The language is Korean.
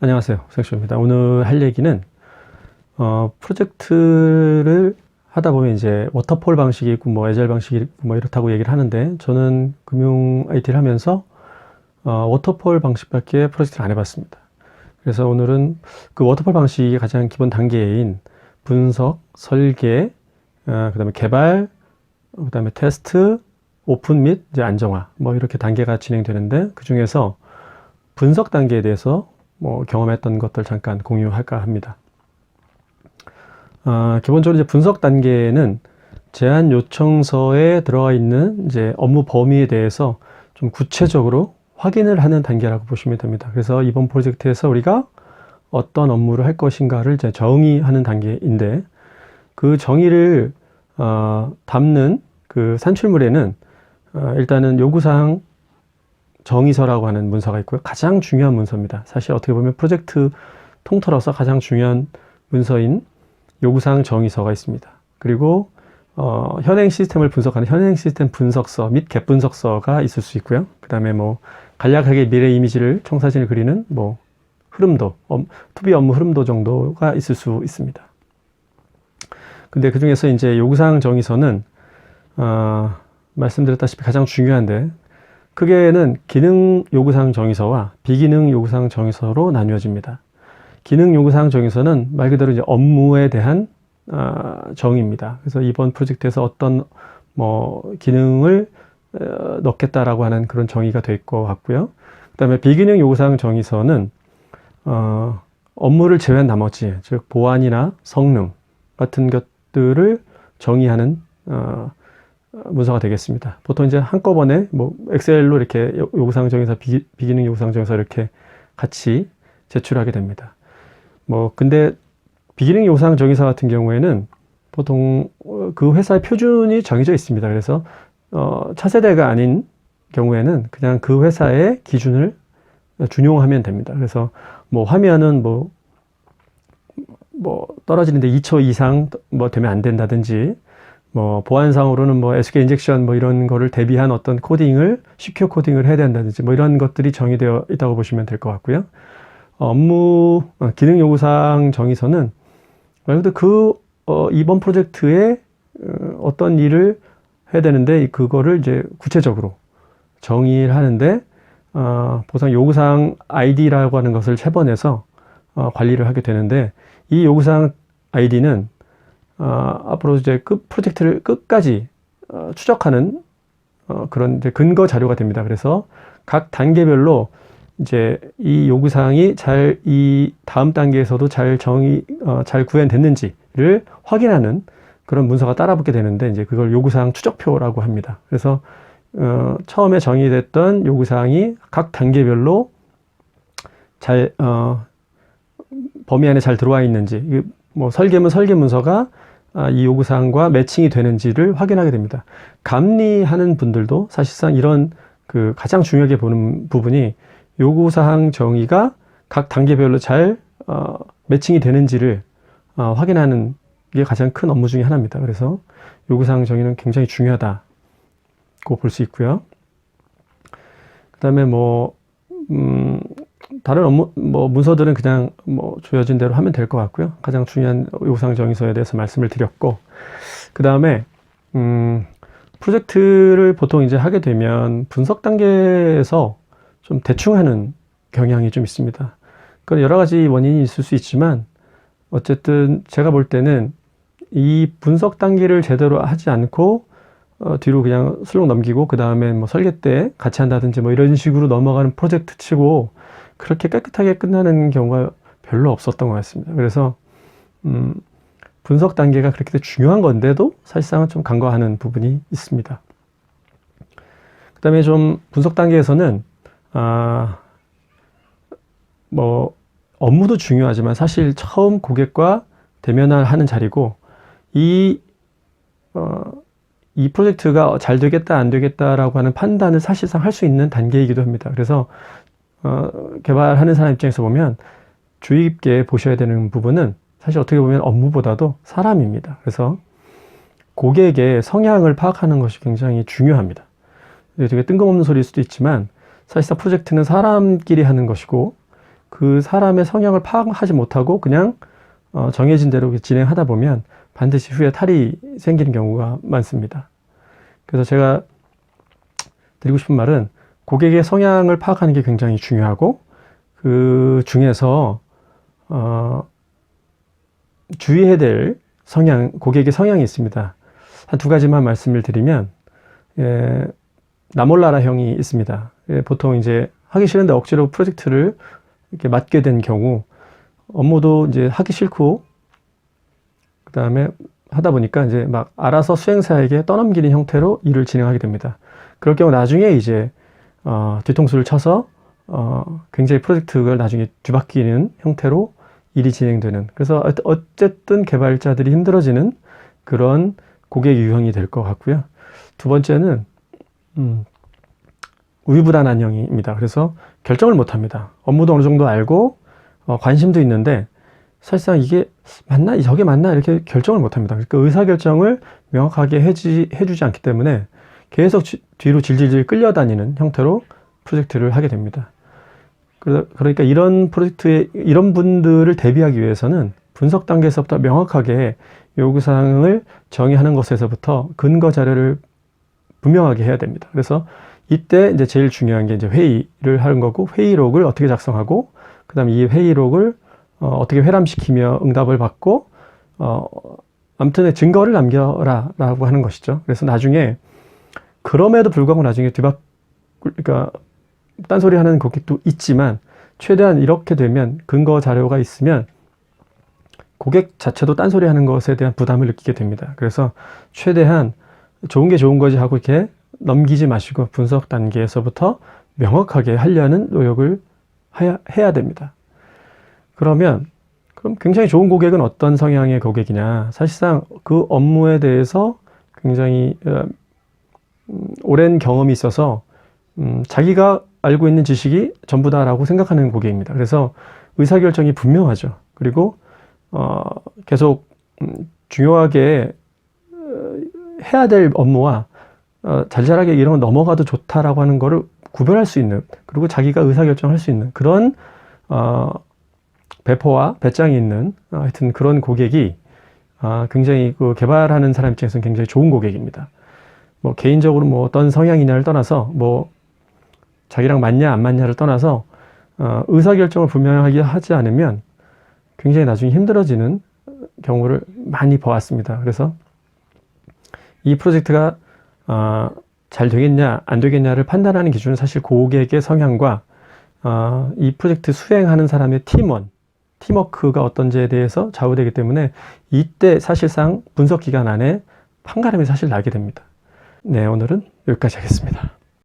안녕하세요. 생쇼입니다. 오늘 할 얘기는 프로젝트를 하다 보면 이제 워터폴 방식이 있고 뭐 애자일 방식이 있고 뭐 이렇다고 얘기를 하는데, 저는 금융 IT를 하면서 워터폴 방식밖에 프로젝트를 안 해봤습니다. 그래서 오늘은 그 워터폴 방식의 가장 기본 단계인 분석, 설계, 그다음에 개발, 그다음에 테스트, 오픈 및 이제 안정화 뭐 이렇게 단계가 진행되는데, 그 중에서 분석 단계에 대해서 뭐 경험했던 것들 잠깐 공유할까 합니다. 기본적으로 이제 분석 단계는 제안 요청서에 들어가 있는 이제 업무 범위에 대해서 좀 구체적으로 확인을 하는 단계라고 보시면 됩니다. 그래서 이번 프로젝트에서 우리가 어떤 업무를 할 것인가를 이제 정의하는 단계인데, 그 정의를 담는 그 산출물에는 일단은 요구사항 정의서라고 하는 문서가 있고요. 가장 중요한 문서입니다. 사실 어떻게 보면 프로젝트 통틀어서 가장 중요한 문서인 요구사항 정의서가 있습니다. 그리고 현행 시스템을 분석하는 현행 시스템 분석서 및 갭 분석서가 있을 수 있고요. 그 다음에 뭐 간략하게 미래 이미지를 청사진을 그리는 뭐 흐름도, 투비 업무 흐름도 정도가 있을 수 있습니다. 근데 그 중에서 이제 요구사항 정의서는 말씀드렸다시피 가장 중요한데, 크게는 기능 요구사항 정의서와 비기능 요구사항 정의서로 나뉘어집니다. 기능 요구사항 정의서는 말 그대로 이제 업무에 대한 정의입니다. 그래서 이번 프로젝트에서 어떤 뭐 기능을 넣겠다라고 하는 그런 정의가 될 것 같고요. 그다음에 비기능 요구사항 정의서는 업무를 제외한 나머지, 즉 보안이나 성능 같은 것들을 정의하는 문서가 되겠습니다. 보통 이제 한꺼번에 뭐 엑셀로 이렇게 요구사항 정의서, 비기능 요구사항 정의서 이렇게 같이 제출하게 됩니다. 뭐 근데 비기능 요구사항 정의서 같은 경우에는 보통 그 회사의 표준이 정해져 있습니다. 그래서 차세대가 아닌 경우에는 그냥 그 회사의 기준을 준용하면 됩니다. 그래서 뭐 화면은 뭐 떨어지는데 2초 이상 뭐 되면 안 된다든지, 뭐 보안상으로는 뭐 SQL 인젝션 뭐 이런 거를 대비한 어떤 코딩을 시큐어 코딩을 해야 된다든지 뭐 이런 것들이 정의되어 있다고 보시면 될 것 같고요. 업무 기능 요구사항 정의서는 말 그대로 이번 프로젝트에 어떤 일을 해야 되는데 그거를 이제 구체적으로 정의를 하는데, 보통 요구사항 ID라고 하는 것을 채번해서 관리를 하게 되는데, 이 요구사항 ID는 앞으로 이제 프로젝트를 끝까지 추적하는 그런 이제 근거 자료가 됩니다. 그래서 각 단계별로 이제 이 요구사항이 이 다음 단계에서도 잘 구현됐는지를 확인하는 그런 문서가 따라붙게 되는데, 이제 그걸 요구사항 추적표라고 합니다. 그래서 처음에 정의됐던 요구사항이 각 단계별로 잘 범위 안에 잘 들어와 있는지, 뭐 설계면 설계 문서가 이 요구사항과 매칭이 되는지를 확인하게 됩니다. 감리하는 분들도 사실상 이런 그 가장 중요하게 보는 부분이 요구사항 정의가 각 단계별로 잘 매칭이 되는지를 확인하는 게 가장 큰 업무 중에 하나입니다. 그래서 요구사항 정의는 굉장히 중요하다고 볼 수 있고요. 그 다음에 다른 업무, 문서들은 그냥 조여진 대로 하면 될 것 같고요. 가장 중요한 요구사항 정의서에 대해서 말씀을 드렸고, 그 다음에, 프로젝트를 보통 이제 하게 되면 분석 단계에서 좀 대충 하는 경향이 좀 있습니다. 그건 여러 가지 원인이 있을 수 있지만, 어쨌든 제가 볼 때는 이 분석 단계를 제대로 하지 않고, 뒤로 그냥 술렁 넘기고, 그 다음에 뭐 설계 때 같이 한다든지 뭐 이런 식으로 넘어가는 프로젝트 치고, 그렇게 깨끗하게 끝나는 경우가 별로 없었던 것 같습니다. 그래서 분석 단계가 그렇게 중요한 건데도 사실상은 좀 간과하는 부분이 있습니다. 그 다음에 좀 분석 단계에서는 업무도 중요하지만 사실 처음 고객과 대면을 하는 자리고, 이 프로젝트가 잘 되겠다 안 되겠다라고 하는 판단을 사실상 할 수 있는 단계이기도 합니다. 그래서 개발하는 사람 입장에서 보면 주의 깊게 보셔야 되는 부분은 사실 어떻게 보면 업무보다도 사람입니다. 그래서 고객의 성향을 파악하는 것이 굉장히 중요합니다. 되게 뜬금없는 소리일 수도 있지만 사실상 프로젝트는 사람끼리 하는 것이고, 그 사람의 성향을 파악하지 못하고 그냥 정해진 대로 진행하다 보면 반드시 후에 탈이 생기는 경우가 많습니다. 그래서 제가 드리고 싶은 말은 고객의 성향을 파악하는 게 굉장히 중요하고 그 중에서 주의해야 될 고객의 성향이 있습니다. 한 두 가지만 말씀을 드리면, 나몰라라형이 있습니다. 보통 이제 하기 싫은데 억지로 프로젝트를 이렇게 맡게 된 경우, 업무도 이제 하기 싫고, 그 다음에 하다 보니까 이제 막 알아서 수행사에게 떠넘기는 형태로 일을 진행하게 됩니다. 그럴 경우 나중에 이제, 뒤통수를 쳐서, 굉장히 프로젝트가 나중에 뒤바뀌는 형태로 일이 진행되는. 그래서 어쨌든 개발자들이 힘들어지는 그런 고객 유형이 될 것 같고요. 두 번째는, 우유부단한형입니다. 그래서 결정을 못 합니다. 업무도 어느 정도 알고, 관심도 있는데, 사실상 이게 맞나? 저게 맞나? 이렇게 결정을 못 합니다. 그러니까 의사결정을 명확하게 해주지 않기 때문에 계속 뒤로 질질질 끌려다니는 형태로 프로젝트를 하게 됩니다. 그러니까 이런 이런 분들을 대비하기 위해서는 분석 단계에서부터 명확하게 요구사항을 정의하는 것에서부터 근거 자료를 분명하게 해야 됩니다. 그래서 이때 이제 제일 중요한 게 이제 회의를 하는 거고, 회의록을 어떻게 작성하고, 그 다음에 이 회의록을 어떻게 회람시키며 응답을 받고, 아무튼 증거를 남겨라 라고 하는 것이죠. 그래서 나중에, 그럼에도 불구하고 나중에 그러니까 딴소리 하는 고객도 있지만, 최대한 이렇게 되면 근거 자료가 있으면 고객 자체도 딴소리 하는 것에 대한 부담을 느끼게 됩니다. 그래서 최대한 좋은 게 좋은 거지 하고 이렇게 넘기지 마시고 분석 단계에서부터 명확하게 하려는 노력을 해야 됩니다. 그럼 굉장히 좋은 고객은 어떤 성향의 고객이냐? 사실상 그 업무에 대해서 굉장히 오랜 경험이 있어서 자기가 알고 있는 지식이 전부다라고 생각하는 고객입니다. 그래서 의사결정이 분명하죠. 그리고 계속 중요하게 해야 될 업무와 잘잘하게 이런 건 넘어가도 좋다라고 하는 거를 구별할 수 있는, 그리고 자기가 의사결정할 수 있는 그런 배포와 배짱이 있는 하여튼 그런 고객이 굉장히 그 개발하는 사람 입장에서는 굉장히 좋은 고객입니다. 뭐 개인적으로 뭐 어떤 성향이냐를 떠나서 뭐 자기랑 맞냐 안 맞냐를 떠나서 의사결정을 분명하게 하지 않으면 굉장히 나중에 힘들어지는 경우를 많이 보았습니다. 그래서 이 프로젝트가 잘 되겠냐 안 되겠냐를 판단하는 기준은 사실 고객의 성향과 이 프로젝트 수행하는 사람의 팀워크가 어떤지에 대해서 좌우되기 때문에 이때 사실상 분석 기간 안에 판가름이 사실 나게 됩니다. 네, 오늘은 여기까지 하겠습니다.